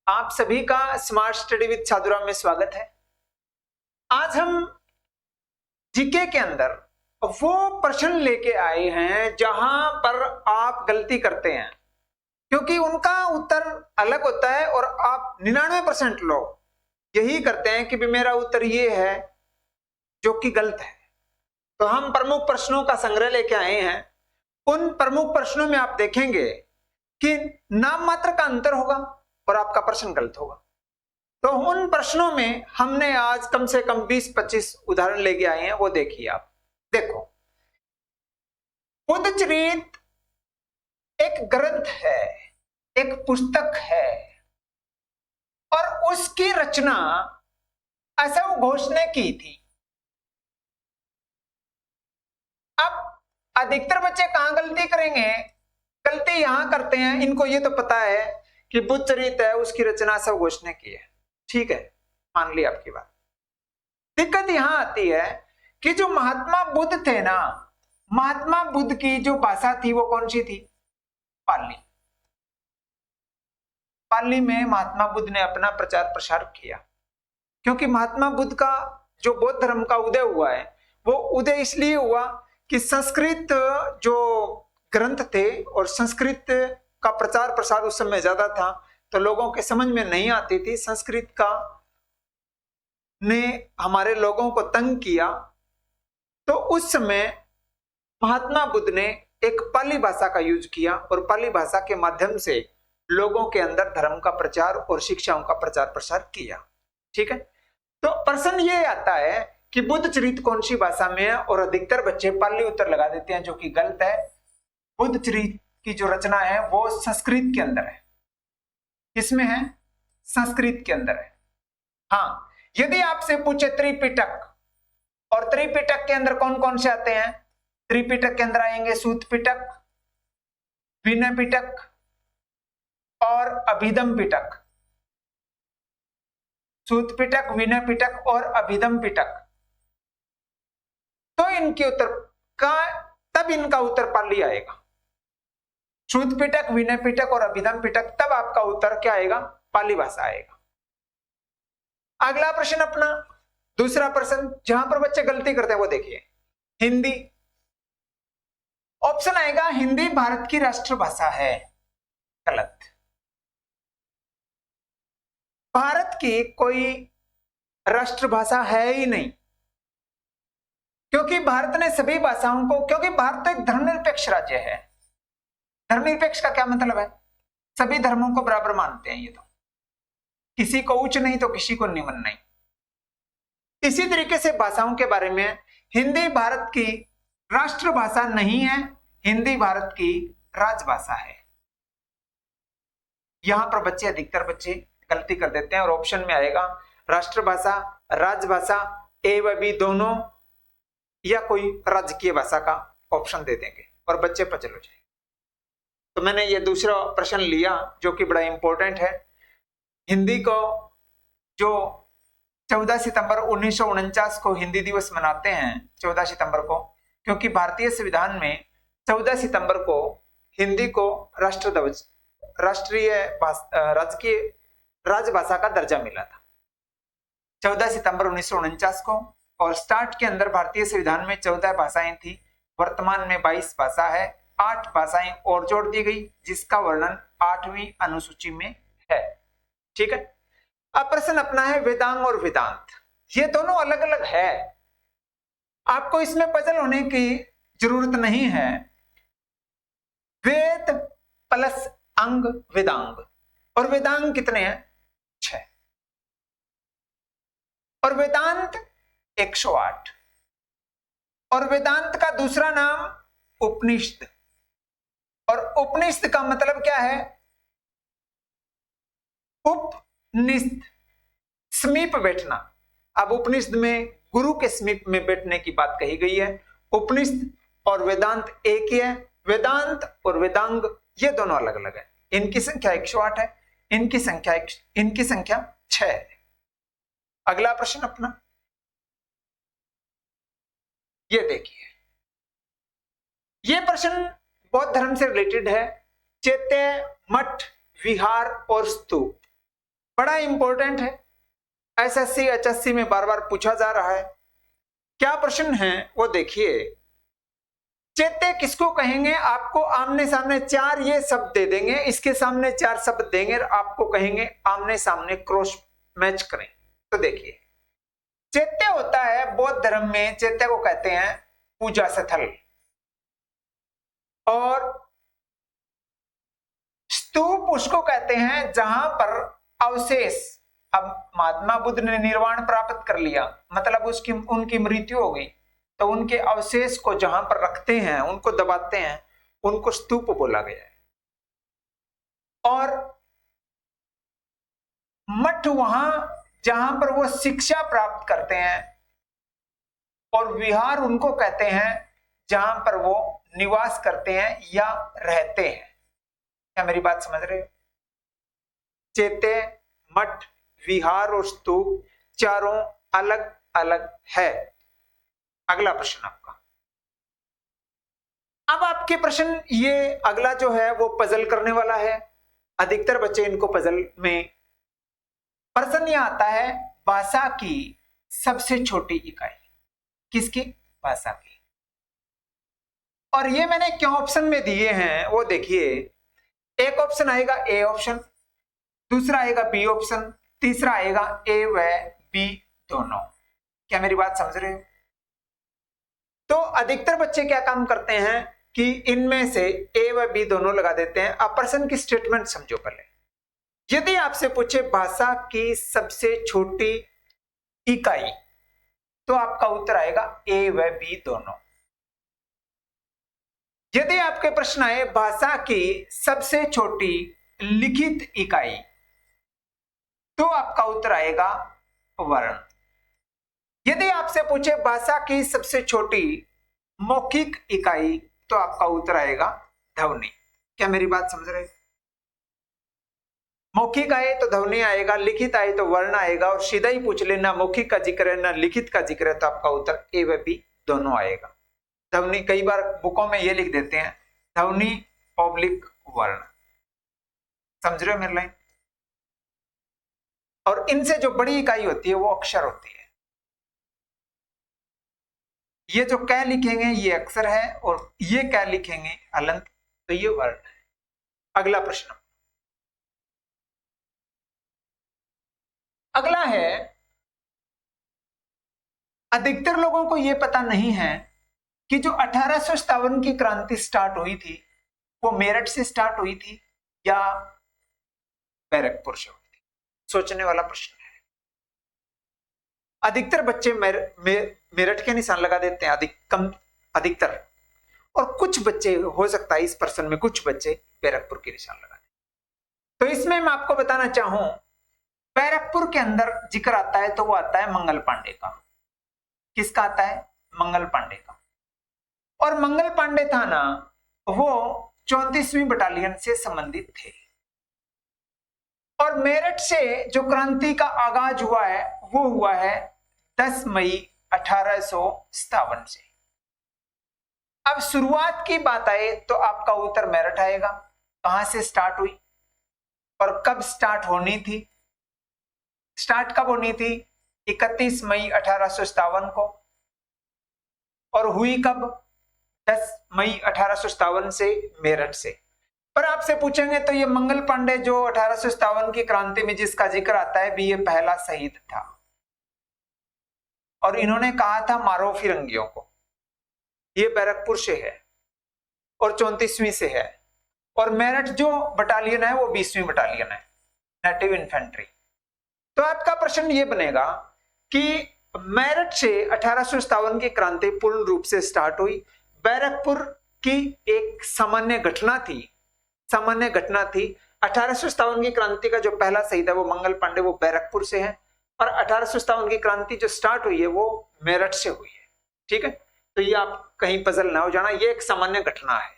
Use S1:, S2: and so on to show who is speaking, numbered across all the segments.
S1: आप सभी का स्मार्ट स्टडी विद साधुराम में स्वागत है। आज हम जीके के अंदर वो प्रश्न लेके आए हैं जहां पर आप गलती करते हैं, क्योंकि उनका उत्तर अलग होता है और आप 99% लोग यही करते हैं कि भी मेरा उत्तर ये है, जो कि गलत है। तो हम प्रमुख प्रश्नों का संग्रह लेके आए हैं। उन प्रमुख प्रश्नों में आप देखेंगे कि नाम मात्र का अंतर होगा और आपका प्रश्न गलत होगा। तो उन प्रश्नों में हमने आज कम से कम 20-25 उदाहरण लेके आए हैं, वो देखिए। आप देखो, बुद्धचरित एक ग्रंथ है, एक पुस्तक है और उसकी रचना अशोक घोष ने की थी। अब अधिकतर बच्चे कहां गलती करेंगे? गलती यहां करते हैं, इनको ये तो पता है कि बुद्धचरित है, उसकी रचना अशोक घोष ने की है। ठीक है, मान ली आपकी बात। दिक्कत यहां आती है कि जो महात्मा बुद्ध थे ना, महात्मा बुद्ध की जो भाषा थी वो कौन सी थी? पाली। पाली में महात्मा बुद्ध ने अपना प्रचार प्रसार किया, क्योंकि महात्मा बुद्ध का जो बौद्ध धर्म का उदय हुआ है वो उदय इसलिए हुआ कि संस्कृत जो ग्रंथ थे और संस्कृत का प्रचार प्रसार उस समय ज्यादा था, तो लोगों के समझ में नहीं आती थी। संस्कृत का ने हमारे लोगों को तंग किया, तो उस समय महात्मा बुद्ध ने एक पाली भाषा का यूज किया और पाली भाषा के माध्यम से लोगों के अंदर धर्म का प्रचार और शिक्षाओं का प्रचार प्रसार किया। ठीक है, तो प्रश्न ये आता है कि बुद्ध चरित कौन सी भाषा में है, और अधिकतर बच्चे पाली उत्तर लगा देते हैं, जो कि गलत है। बुद्ध चरित की जो रचना है वो संस्कृत के अंदर है। किसमें है? संस्कृत के अंदर है। हाँ, यदि आपसे पूछे त्रिपिटक, और त्रिपिटक के अंदर कौन कौन से आते हैं? त्रिपिटक के अंदर आएंगे सूत पिटक, विनय पिटक और अभिधम पिटक। सूत पिटक, विनय पिटक और अभिधम पिटक। तो इनके उत्तर का तब इनका उत्तर पाली आएगा। सूत पिटक, विनय पिटक और अभिधम पिटक, तब आपका उत्तर क्या आएगा? पाली भाषा आएगा। अगला प्रश्न अपना दूसरा प्रश्न, जहां पर बच्चे गलती करते हैं वो देखिए। हिंदी ऑप्शन आएगा, हिंदी भारत की राष्ट्रभाषा है। गलत। भारत की कोई राष्ट्रभाषा है ही नहीं, क्योंकि भारत ने सभी भाषाओं को, क्योंकि भारत तो एक धर्मनिरपेक्ष राज्य है। धर्मनिरपेक्ष का क्या मतलब है? सभी धर्मों को बराबर मानते हैं। ये तो किसी को उच्च नहीं तो किसी को निम्न नहीं। इसी तरीके से भाषाओं के बारे में, हिंदी भारत की राष्ट्रभाषा नहीं है, हिंदी भारत की राजभाषा है। यहां पर बच्चे, अधिकतर बच्चे गलती कर देते हैं और ऑप्शन में आएगा राष्ट्रभाषा, राजभाषा, ए व बी दोनों, या कोई राजकीय भाषा का ऑप्शन दे देंगे और बच्चे पजल हो जाएंगे। तो मैंने ये दूसरा प्रश्न लिया जो कि बड़ा इंपॉर्टेंट है। हिंदी को जो 14 सितंबर 1949 को हिंदी दिवस मनाते हैं, 14 सितंबर को, क्योंकि भारतीय संविधान में 14 सितंबर को हिंदी को राष्ट्रध्वज, राष्ट्रीय राजकीय राजभाषा का दर्जा मिला था 14 सितंबर 1949 को। और स्टार्ट के अंदर भारतीय संविधान में 14 भाषाएं थी, वर्तमान में 22 भाषा है। 8 भाषाएं और जोड़ दी गई, जिसका वर्णन 8वीं अनुसूची में है। ठीक है, अब प्रश्न अपना है वेदांग और वेदांत। ये दोनों अलग अलग है, आपको इसमें पजल होने की जरूरत नहीं है। वेद प्लस अंग वेदांग, और वेदांग कितने हैं? 6, और वेदांत 108। और वेदांत का दूसरा नाम उपनिषद, और उपनिषद का मतलब क्या है? उपनिषद, समीप बैठना। अब उपनिषद में गुरु के समीप में बैठने की बात कही गई है। उपनिषद और वेदांत एक ही है। वेदांत और वेदांग ये दोनों अलग अलग है। इनकी संख्या 108 है, इनकी संख्या 6 है। अगला प्रश्न अपना ये देखिए। ये प्रश्न बौद्ध धर्म से रिलेटेड है। चैत्य, मठ, विहार और स्तूप, बड़ा इंपॉर्टेंट है, एसएससी एचएससी में बार बार पूछा जा रहा है। क्या प्रश्न है वो देखिए। चैत्य किसको कहेंगे? आपको आमने सामने चार ये शब्द दे देंगे, इसके सामने चार शब्द देंगे और आपको कहेंगे आमने सामने क्रॉस मैच करें। तो देखिए, चैत्य होता है बौद्ध धर्म में, चैत्य को कहते हैं पूजा स्थल, और स्तूप उसको कहते हैं जहां पर अवशेष, अब महात्मा बुद्ध ने निर्वाण प्राप्त कर लिया, मतलब उसकी उनकी मृत्यु हो गई, तो उनके अवशेष को जहां पर रखते हैं, उनको दबाते हैं, उनको स्तूप बोला गया है। और मठ वहां जहां पर वो शिक्षा प्राप्त करते हैं, और विहार उनको कहते हैं जहां पर वो निवास करते हैं या रहते हैं। क्या मेरी बात समझ रहे हो? चैत्य, मठ, विहार और स्तूप चारों अलग अलग है। अगला प्रश्न आपका। अब आपके प्रश्न ये अगला जो है वो पजल करने वाला है। अधिकतर बच्चे इनको पजल में, प्रश्न यह आता है भाषा की सबसे छोटी इकाई किसकी? भाषा की। और ये मैंने क्यों ऑप्शन में दिए हैं वो देखिए। एक ऑप्शन आएगा ए ऑप्शन, दूसरा आएगा बी ऑप्शन, तीसरा आएगा ए व बी दोनों। क्या मेरी बात समझ रहे हो? तो अधिकतर बच्चे क्या काम करते हैं कि इनमें से ए व बी दोनों लगा देते हैं। अब प्रश्न की स्टेटमेंट समझो पहले। यदि आपसे पूछे भाषा की सबसे छोटी इकाई, तो आपका उत्तर आएगा ए व बी दोनों। यदि आपके प्रश्न आए भाषा की सबसे छोटी लिखित इकाई, तो आपका उत्तर आएगा वर्ण। यदि आपसे पूछे भाषा की सबसे छोटी मौखिक इकाई, तो आपका उत्तर आएगा ध्वनि। क्या मेरी बात समझ रहे? मौखिक आए तो ध्वनि आएगा, लिखित आए तो वर्ण आएगा, और सीधा ही पूछ लेना मौखिक का जिक्र है ना लिखित का जिक्र है, तो आपका उत्तर ए व बी दोनों आएगा। ध्वनि, कई बार बुकों में ये लिख देते हैं ध्वनि ऑब्लिक वर्ण। समझ रहे हो मेरी लाइन? और इनसे जो बड़ी इकाई होती है वो अक्षर होती है। ये जो कै लिखेंगे ये अक्षर है, और ये कै लिखेंगे हलंत, तो ये वर्ण है। अगला प्रश्न, अगला है, अधिकतर लोगों को यह पता नहीं है कि जो 1857 की क्रांति स्टार्ट हुई थी वो मेरठ से स्टार्ट हुई थी या बैरकपुर से हुई थी। सोचने वाला प्रश्न है। अधिकतर बच्चे मेरठ के निशान लगा देते हैं, अधिकतर, और कुछ बच्चे, हो सकता है इस प्रश्न में कुछ बच्चे बैरकपुर के निशान लगा दें। तो इसमें मैं आपको बताना चाहूं, बैरकपुर के अंदर जिक्र आता है तो वो आता है मंगल पांडे का। किसका आता है? मंगल पांडे का। और मंगल पांडे था ना, वो 34वीं बटालियन से संबंधित थे। और मेरठ से जो क्रांति का आगाज हुआ है वो हुआ है 10 मई 1857 से। अब शुरुआत की बात आए तो आपका उत्तर मेरठ आएगा। कहां से स्टार्ट हुई और कब स्टार्ट होनी थी? स्टार्ट कब होनी थी? 31 मई 1857 को। और हुई कब? 10 मई 1857 से मेरठ से। पर आपसे पूछेंगे तो ये मंगल पांडे जो 1857 की क्रांति में जिसका जिक्र आता है भी, ये पहला शहीद था। और इन्होंने कहा था मारो फिरंगियों को। ये बैरकपुर से है और 34वीं से है। और मेरठ जो बटालियन है वो 20वीं बटालियन है, नेटिव इन्फेंट्री। तो आपका प्रश्न ये बनेगा कि मेरठ से 1857 की क्रांति पूर्ण रूप से स्टार्ट हुई। बैरकपुर की एक सामान्य घटना थी, 1857 की क्रांति का जो पहला शहीद है वो मंगल पांडे, वो बैरकपुर से है। और 1857 की क्रांति जो स्टार्ट हुई है वो मेरठ से हुई है। ठीक है, तो ये आप कहीं पजल ना हो जाना, ये एक सामान्य घटना है।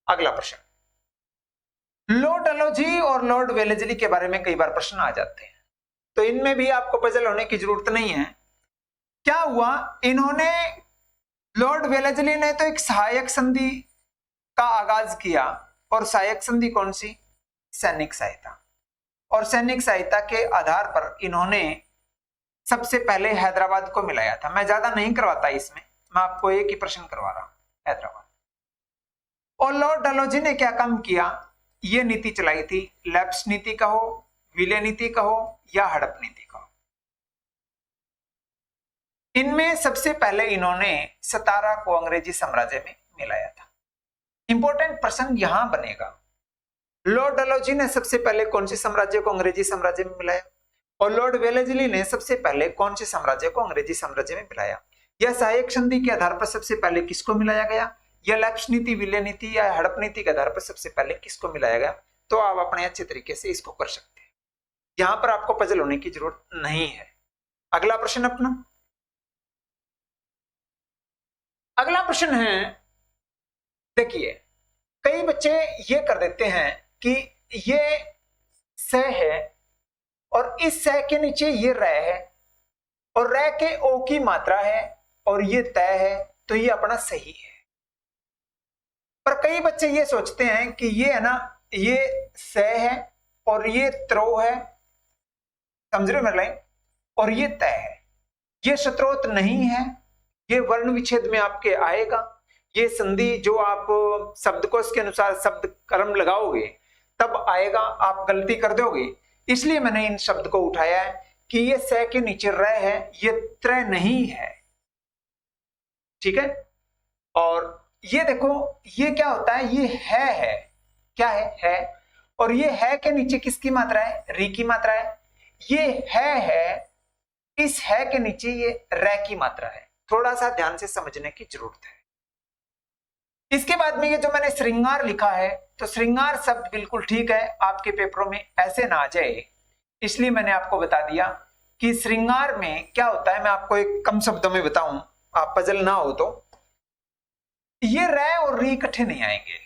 S1: अगला प्रश्न, लॉर्ड डलहौजी और लॉर्ड वेलेस्ली के बारे में कई बार प्रश्न आ जाते हैं, तो इनमें भी आपको पजल होने की जरूरत नहीं है। क्या हुआ, इन्होंने, लॉर्ड वेलेस्ली ने तो एक सहायक संधि का आगाज किया। और सहायक संधि कौन सी? सैनिक सहायता। और सैनिक सहायता के आधार पर इन्होंने सबसे पहले हैदराबाद को मिलाया था। मैं ज्यादा नहीं करवाता इसमें, मैं आपको एक ही प्रश्न करवा रहा हूं, हैदराबाद। और लॉर्ड डलहौजी ने क्या काम किया, ये नीति चलाई थी, लैप्स नीति कहो, विले नीति कहो या हड़प नीति कहो। इनमें सबसे पहले इन्होंने सतारा को अंग्रेजी साम्राज्य में मिलाया था। इंपॉर्टेंट प्रश्न यहां बनेगा, लॉर्ड डलहौजी ने सबसे पहले कौन से साम्राज्य को अंग्रेजी साम्राज्य में मिलाया, और लॉर्ड वेलेस्ली ने सबसे पहले कौन से साम्राज्य को अंग्रेजी साम्राज्य में मिलाया, या सहायक संधि के आधार पर सबसे पहले किसको मिलाया गया, या लैप्स नीति, विलय नीति या हड़प नीति के आधार पर सबसे पहले किसको मिलाया गया। तो आप अपने अच्छे तरीके से इसको कर सकते हैं, यहां पर आपको पजल होने की जरूरत नहीं है। अगला प्रश्न अपना, अगला प्रश्न है, देखिए कई बच्चे ये कर देते हैं कि ये स है और इस स के नीचे ये र है और र के ओ की मात्रा है और ये तय है, तो ये अपना सही है। पर कई बच्चे ये सोचते हैं कि ये है ना, ये स है और ये त्रो है, समझ रहे हो मेरे लाइन, और ये तय है। ये शत्रोत नहीं है, ये वर्ण विच्छेद में आपके आएगा। ये संधि जो आप शब्दकोश के अनुसार शब्द क्रम लगाओगे तब आएगा, आप गलती कर दोगे। इसलिए मैंने इन शब्द को उठाया है कि ये स के नीचे र है, ये त्र नहीं है, ठीक है। और ये देखो ये क्या होता है, ये है, क्या है, और ये है के नीचे किसकी मात्रा है, री की मात्रा है। ये है, इस है के नीचे ये र की मात्रा है। थोड़ा सा ध्यान से समझने की जरूरत है। इसके बाद में ये जो मैंने श्रृंगार लिखा है, तो श्रृंगार शब्द बिल्कुल ठीक है, आपके पेपरों में ऐसे ना आ जाए, इसलिए मैंने आपको बता दिया कि श्रृंगार में क्या होता है। मैं आपको एक कम शब्दों में बताऊं, आप पजल ना हो तो, ये र और री इकट्ठे नहीं आएंगे,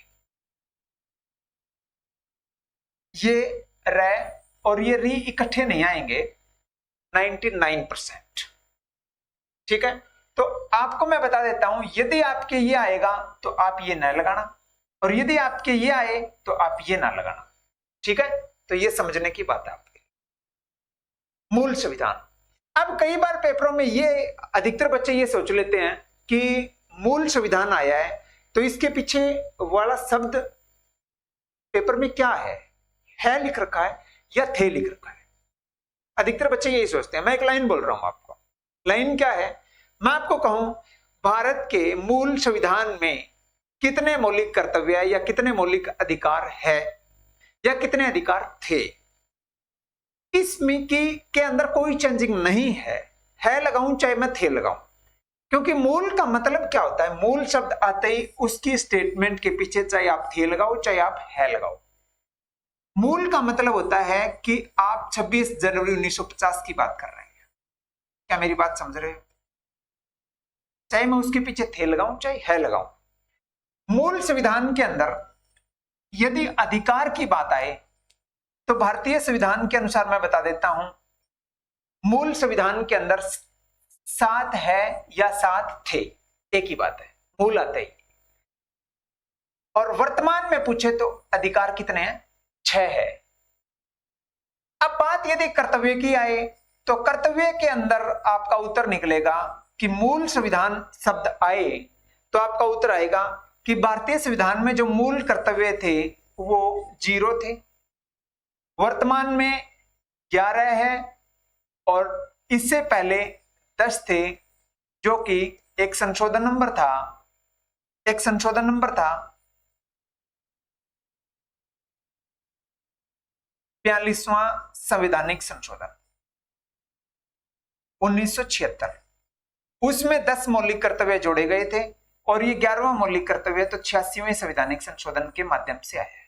S1: ये र और ये री इकट्ठे नहीं आएंगे 99%, ठीक है। तो आपको मैं बता देता हूं, यदि आपके ये आएगा तो आप ये न लगाना, और यदि आपके ये आए तो आप ये ना लगाना, ठीक है। तो ये समझने की बात है आपकी। मूल संविधान, अब कई बार पेपरों में ये अधिकतर बच्चे ये सोच लेते हैं कि मूल संविधान आया है तो इसके पीछे वाला शब्द पेपर में क्या है लिख रखा है या थे लिख रखा है। अधिकतर बच्चे यही सोचते हैं। मैं एक लाइन बोल रहा हूं आपको, लाइन क्या है, मैं आपको कहूं भारत के मूल संविधान में कितने मौलिक कर्तव्य या कितने मौलिक अधिकार है या कितने अधिकार थे, इसमें के अंदर कोई चेंजिंग नहीं है लगाऊं चाहे मैं थे लगाऊं, क्योंकि मूल का मतलब क्या होता है, मूल शब्द आते ही उसकी स्टेटमेंट के पीछे चाहे आप थे लगाओ चाहे आप है लगाओ, मूल का मतलब होता है कि आप 26 जनवरी 1950 की बात कर रहे हैं। क्या मेरी बात समझ रहे हो? चाहे मैं उसके पीछे थे लगाऊं चाहे है लगाऊं। मूल संविधान के अंदर यदि अधिकार की बात आए तो भारतीय संविधान के अनुसार मैं बता देता हूं, मूल संविधान के अंदर 7 है या 7 थे, एक ही बात है, मूल आते ही। और वर्तमान में पूछे तो अधिकार कितने हैं, 6 है। अब बात यदि कर्तव्य की आए तो कर्तव्य के अंदर आपका उत्तर निकलेगा कि मूल संविधान शब्द आए तो आपका उत्तर आएगा कि भारतीय संविधान में जो मूल कर्तव्य थे वो 0 थे, वर्तमान में 11 है और इससे पहले 10 थे, जो कि एक संशोधन नंबर था, 42वां संवैधानिक संशोधन 1976। उसमें 10 मौलिक कर्तव्य जोड़े गए थे और ये 11वां मौलिक कर्तव्य तो 86वें संवैधानिक संशोधन के माध्यम से आया है।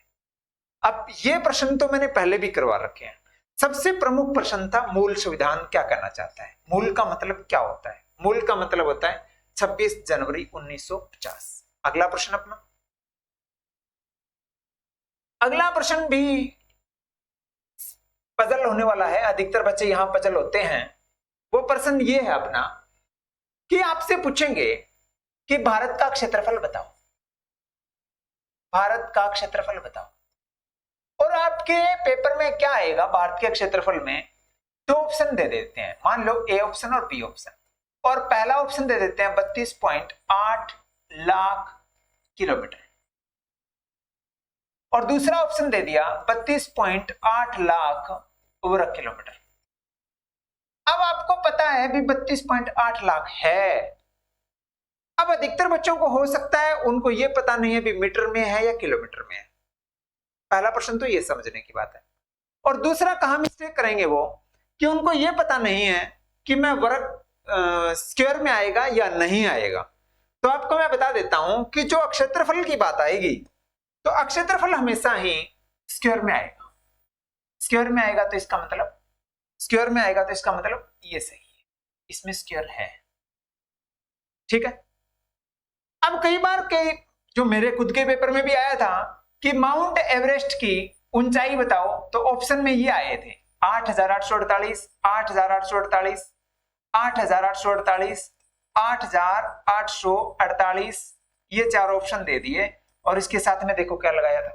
S1: अब ये प्रश्न तो मैंने पहले भी करवा रखे हैं। सबसे प्रमुख प्रश्न था मूल संविधान क्या कहना चाहता है, मूल का मतलब क्या होता है। मूल का मतलब होता है 26 जनवरी 1950। अगला प्रश्न अपना, अगला प्रश्न भी पजल होने वाला है, अधिकतर बच्चे यहां पजल होते हैं। वो प्रश्न ये है अपना कि आपसे पूछेंगे कि भारत का क्षेत्रफल बताओ, भारत का क्षेत्रफल बताओ। और आपके पेपर में क्या आएगा, भारत के क्षेत्रफल में दो ऑप्शन दे देते हैं, मान लो ए ऑप्शन और बी ऑप्शन, और पहला ऑप्शन दे देते हैं 32.8 लाख किलोमीटर और दूसरा ऑप्शन दे दिया 32.8 लाख वर्ग किलोमीटर। अब आपको पता है भी 32.8 लाख है। अब अधिकतर बच्चों को हो सकता है उनको यह पता नहीं है भी मीटर में है या किलोमीटर में है। पहला प्रश्न तो ये समझने की बात है। और दूसरा कहां मिस्टेक करेंगे वो कि उनको यह पता नहीं है कि मैं वर्ग स्क्वायर में आएगा या नहीं आएगा। तो आपको मैं बता देता हूं कि जो क्षेत्रफल की बात आएगी तो क्षेत्रफल हमेशा ही स्क्वायर में आएगा। स्क्वायर में आएगा तो इसका मतलब ये सही है, इसमें स्क्वायर है। ठीक है। अब कई बार के जो मेरे खुद के पेपर में भी आया था कि माउंट एवरेस्ट की ऊंचाई बताओ, तो ऑप्शन में ये आए थे 8,848, 8,848, 8,848, 8,848, ये चार ऑप्शन दे दिए और इसके साथ में देखो क्या लगाया था,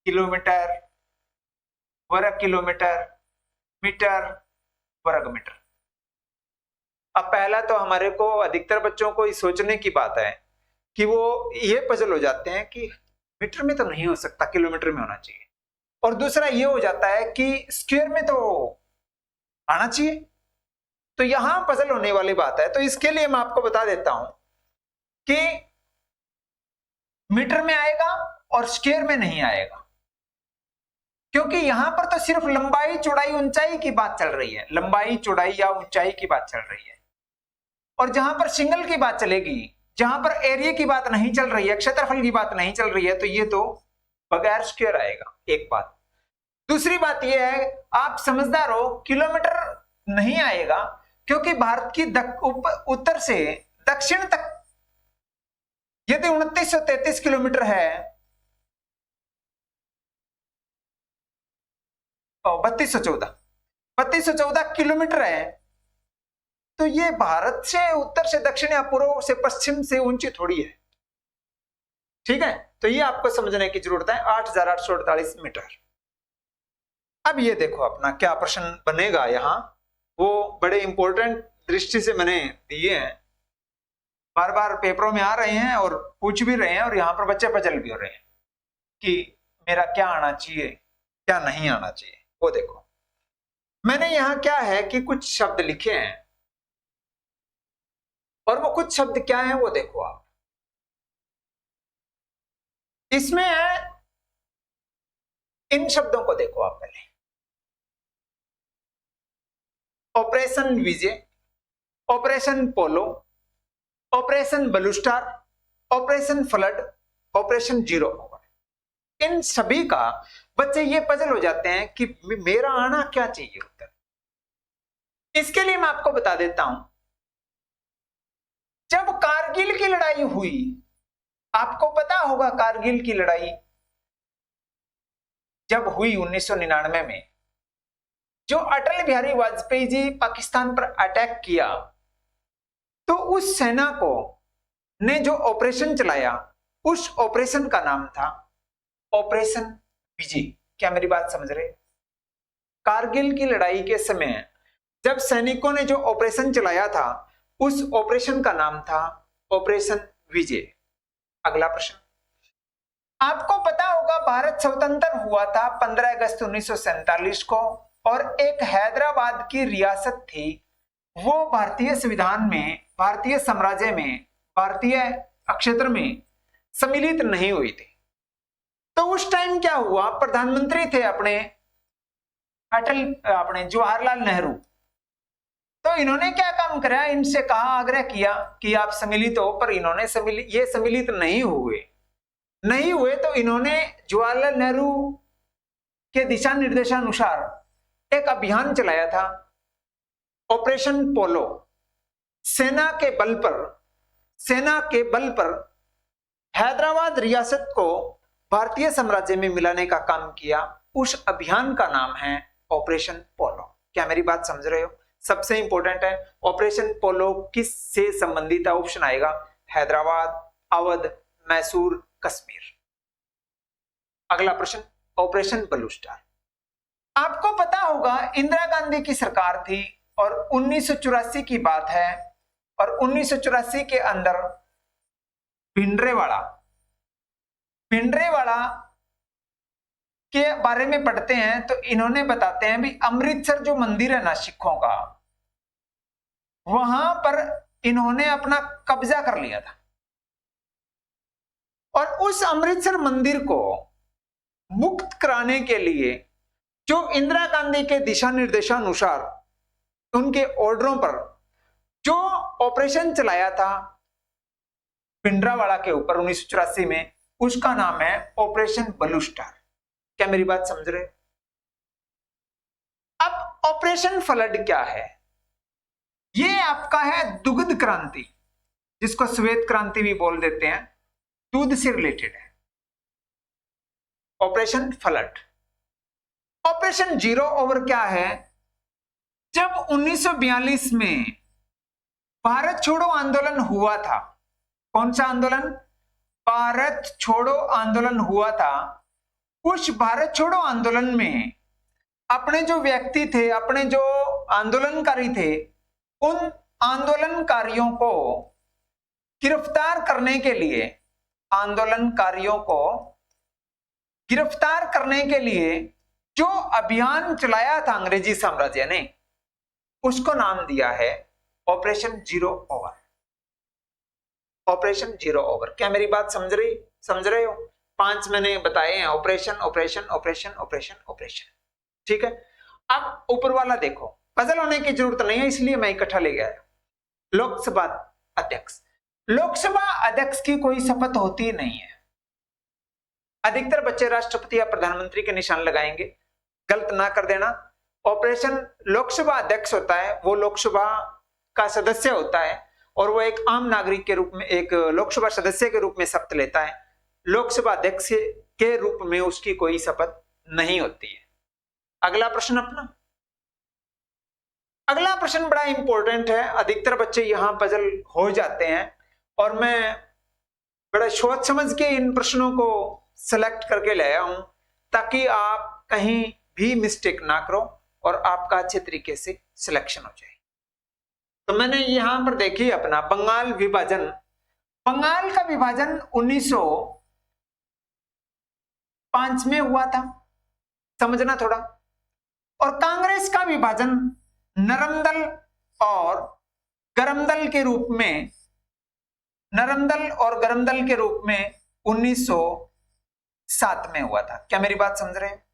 S1: किलोमीटर, वर्ग किलोमीटर, मीटर, वर्ग मीटर। अब पहला तो हमारे को अधिकतर बच्चों को इस सोचने की बात है कि वो ये पजल हो जाते हैं कि मीटर में तो नहीं हो सकता, किलोमीटर में होना चाहिए। और दूसरा ये हो जाता है कि स्क्वायर में तो आना चाहिए। तो यहां पजल होने वाली बात है। तो इसके लिए मैं आपको बता देता हूं कि मीटर में आएगा और स्क्वायर में नहीं आएगा, क्योंकि यहां पर तो सिर्फ लंबाई चौड़ाई ऊंचाई की बात चल रही है, लंबाई चौड़ाई या ऊंचाई की बात चल रही है। और जहां पर सिंगल की बात चलेगी, जहां पर एरिया की बात नहीं चल रही है, क्षेत्रफल की बात नहीं चल रही है, तो ये तो बगैर स्क्वायर आएगा। एक बात। दूसरी बात यह है, आप समझदार हो, किलोमीटर नहीं आएगा क्योंकि भारत की उत्तर से दक्षिण तक यदि 2933 किलोमीटर है, 3214 किलोमीटर है, तो ये भारत से उत्तर से दक्षिण या पूर्व से पश्चिम से ऊंची थोड़ी है। ठीक है। तो ये आपको समझने की जरूरत है। 8,848 मीटर। अब ये देखो अपना क्या प्रश्न बनेगा यहां, वो बड़े इंपॉर्टेंट दृष्टि से मैंने दिए हैं, बार बार पेपरों में आ रहे हैं और पूछ भी रहे हैं, और यहां पर बच्चे पजल भी हो रहे हैं कि मेरा क्या आना चाहिए क्या नहीं आना चाहिए। वो देखो मैंने यहां क्या है कि कुछ शब्द लिखे हैं, और वो कुछ शब्द क्या है वो देखो आप। इसमें है, इन शब्दों को देखो आप पहले। Operation Vijay, operation polo, operation blue star, operation flood, operation zero over. इन सभी का बच्चे ये पजल हो जाते हैं कि मेरा आना क्या चाहिए उत्तर। इसके लिए मैं आपको बता देता हूं, जब कारगिल की लड़ाई हुई, आपको पता होगा कारगिल की लड़ाई जब हुई 1999 में, जो अटल बिहारी वाजपेयी जी पाकिस्तान पर अटैक किया, तो उस सेना को ने जो ऑपरेशन चलाया, उस ऑपरेशन का नाम था ऑपरेशन विजय। क्या मेरी बात समझ रहे? कारगिल की लड़ाई के समय जब सैनिकों ने जो ऑपरेशन चलाया था, उस ऑपरेशन का नाम था ऑपरेशन विजय। अगला प्रश्न, आपको पता होगा भारत स्वतंत्र हुआ था 15 अगस्त 1947 को, और एक हैदराबाद की रियासत थी, वो भारतीय संविधान में, भारतीय साम्राज्य में, भारतीय क्षेत्र में सम्मिलित नहीं हुई थी। तो उस टाइम क्या हुआ, प्रधानमंत्री थे अपने जवाहरलाल नेहरू। तो इन्होंने क्या काम करा, इनसे कहा, आग्रह किया कि आप सम्मिलित हो, पर इन्होंने सम्मिलित नहीं हुए। तो इन्होंने जवाहरलाल नेहरू के दिशा निर्देशानुसार एक अभियान चलाया था, ऑपरेशन पोलो। सेना के बल पर हैदराबाद रियासत को भारतीय साम्राज्य में मिलाने का काम किया। उस अभियान का नाम है ऑपरेशन पोलो। क्या मेरी बात समझ रहे हो? सबसे इंपॉर्टेंट है, ऑपरेशन पोलो किस से संबंधित है? ऑप्शन आएगा हैदराबाद, अवध, मैसूर, कश्मीर। अगला प्रश्न, ऑपरेशन ब्लू स्टार। आपको पता होगा इंदिरा गांधी की सरकार थी और 1984 की बात है, और 1984 के अंदर भिंडरेवाड़ा के बारे में पढ़ते हैं तो इन्होंने बताते हैं भी अमृतसर जो मंदिर है ना सिखों का, वहां पर इन्होंने अपना कब्जा कर लिया था और उस अमृतसर मंदिर को मुक्त कराने के लिए जो इंदिरा गांधी के दिशा निर्देशानुसार उनके ऑर्डरों पर जो ऑपरेशन चलाया था भिंडरावाड़ा के ऊपर 1984 में, उसका नाम है ऑपरेशन ब्लू स्टार। क्या मेरी बात समझ रहे? अब ऑपरेशन फ्लड क्या है? ये आपका है दुग्ध क्रांति, जिसको श्वेत क्रांति भी बोल देते हैं, दूध से रिलेटेड है operation flood. Operation zero over क्या है? जब 1942 में भारत छोड़ो आंदोलन हुआ था, कौन सा आंदोलन? भारत छोड़ो आंदोलन हुआ था। उस भारत छोड़ो आंदोलन में अपने जो व्यक्ति थे, अपने जो आंदोलनकारी थे, उन आंदोलनकारियों को गिरफ्तार करने के लिए जो अभियान चलाया था अंग्रेजी साम्राज्य ने, उसको नाम दिया है operation zero over. Operation zero over. क्या मेरी बात समझ रहे हो? 5 मैंने बताए हैं, operation operation operation operation operation. ठीक है, अब ऊपर वाला देखो, पजल होने की जरूरत नहीं है, इसलिए मैं इकट्ठा ले गया। लोकसभा अध्यक्ष, लोकसभा अध्यक्ष की कोई शपथ होती नहीं है। अधिकतर बच्चे राष्ट्रपति या प्रधानमंत्री के निशान लगाएंगे, गलत ना कर देना। ऑपरेशन लोकसभा अध्यक्ष होता है, वो लोकसभा का सदस्य होता है और वो एक आम नागरिक के रूप में, एक लोकसभा सदस्य के रूप में शपथ लेता है। लोकसभा अध्यक्ष के रूप में उसकी कोई शपथ नहीं होती है। अगला प्रश्न अपना, अगला प्रश्न बड़ा इंपॉर्टेंट है, अधिकतर बच्चे यहां पजल हो जाते हैं और मैं बड़ा सोच समझ के इन प्रश्नों को सेलेक्ट करके लाया हूं ताकि आप कहीं भी मिस्टेक ना करो और आपका अच्छे तरीके से सिलेक्शन हो जाए। तो मैंने यहां पर देखिए अपना बंगाल विभाजन। बंगाल का विभाजन 1905 में हुआ था, समझना थोड़ा। और कांग्रेस का विभाजन नरमदल और गरमदल के रूप में, नरमदल और गरमदल के रूप में 1907 में हुआ था। क्या मेरी बात समझ रहे हैं?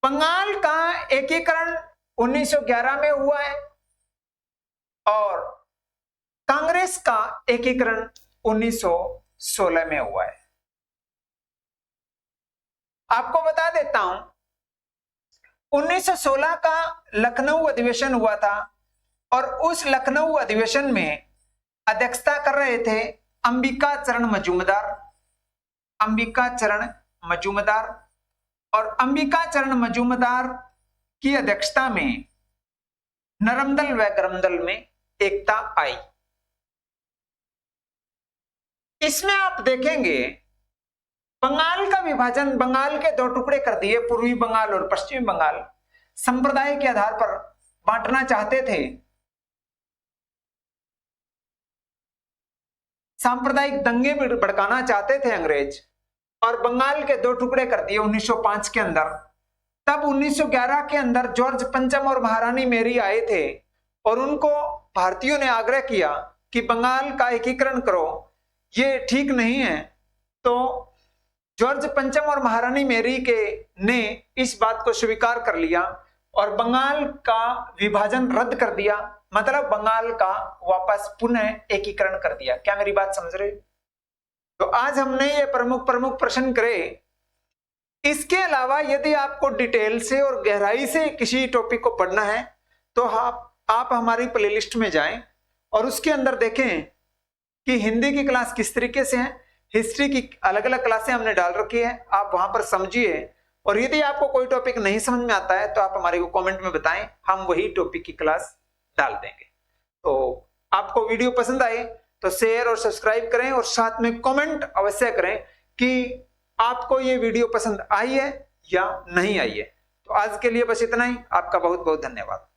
S1: बंगाल का एकीकरण 1911 में हुआ है और कांग्रेस का एकीकरण 1916 में हुआ है। आपको बता देता हूं, 1916 का लखनऊ अधिवेशन हुआ था और उस लखनऊ अधिवेशन में अध्यक्षता कर रहे थे अंबिका चरण मजूमदार। और अंबिका चरण मजूमदार की अध्यक्षता में नरमदल व गरमदल में एकता आई। इसमें आप देखेंगे बंगाल का विभाजन, बंगाल के 2 टुकड़े कर दिए, पूर्वी बंगाल और पश्चिमी बंगाल। संप्रदाय के आधार पर बांटना चाहते थे, सांप्रदायिक दंगे भड़काना चाहते थे अंग्रेज, और बंगाल के 2 टुकड़े कर दिए 1905 के अंदर। तब 1911 के अंदर जॉर्ज पंचम और महारानी मेरी आए थे और उनको भारतीयों ने आग्रह किया कि बंगाल का एकीकरण करो, ये ठीक नहीं है। तो जॉर्ज पंचम और महारानी मेरी ने इस बात को स्वीकार कर लिया और बंगाल का विभाजन रद्द कर दिया, मतलब बंगाल का वापस पुनः एकीकरण कर दिया। क्या मेरी बात समझ रहे? तो आज हमने ये प्रमुख प्रश्न करे। इसके अलावा यदि आपको डिटेल से और गहराई से किसी टॉपिक को पढ़ना है तो आप हमारी प्लेलिस्ट में जाएं और उसके अंदर देखें कि हिंदी की क्लास किस तरीके से है, हिस्ट्री की अलग अलग क्लासें हमने डाल रखी है, आप वहां पर समझिए। और यदि आपको कोई टॉपिक नहीं समझ में आता है तो आप हमारे को कमेंट में बताएं, हम वही टॉपिक की क्लास डाल देंगे। तो आपको वीडियो पसंद आए तो शेयर और सब्सक्राइब करें और साथ में कमेंट अवश्य करें कि आपको ये वीडियो पसंद आई है या नहीं आई है। तो आज के लिए बस इतना ही। आपका बहुत बहुत धन्यवाद।